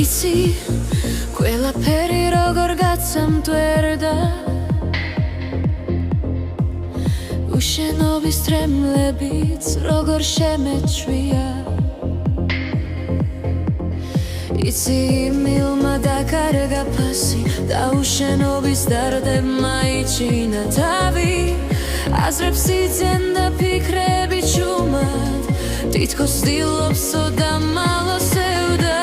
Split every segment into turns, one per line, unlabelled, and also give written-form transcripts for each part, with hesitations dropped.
იცი ყველაფერი როგორ გაცამტვერდა უშენობის თრემლებიც როგორ შემეჩვია იცი მილმა დაკარგა ფასი და უშენობის დარდებმა იჩინა თავი აზრებს იძენ და ფიქრები ჩუმად თითქოს ცდილობსო და მალოსევდა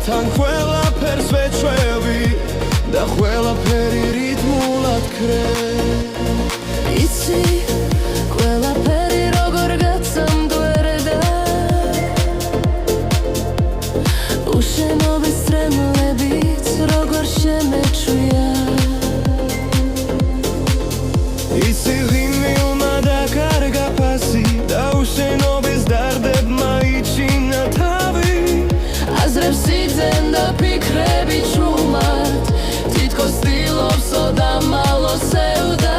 თან ყველაფერს ვეჩვევი და ყველაფერი რითმულად ქრე იცი ყველაფერი როგორ გაცამტვერდა უშენობის თრემლებიც როგორ შემეჩვია იცი ღიმილმა დაკარგა ფასი და უშენობის დარდებმა იჩინა თავი აზრებს იძენ და ფიქრები ჩუმად თითქოს ცდილობსო და მალოსევდა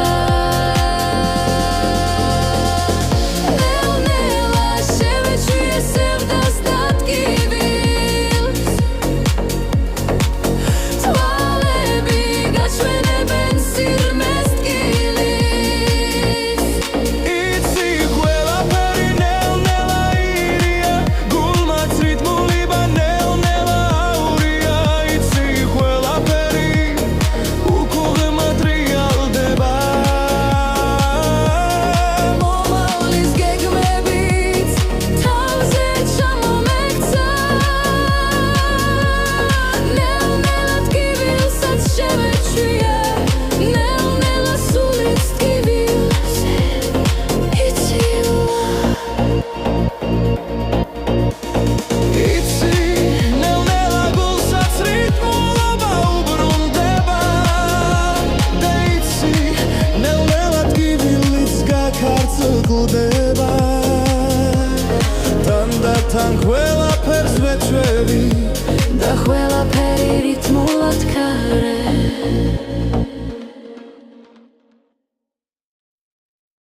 ნელ-ნელა შევეჩვიე სევდას დატკივილს თვალები გაჩვენებენ სირმეს ტკილის იცი ყველაფერი ნელ-ნელა ირია გულმაც რითმული თან ყველაფერს ვეჩვევი და ყველაფერი რითმულად ქრე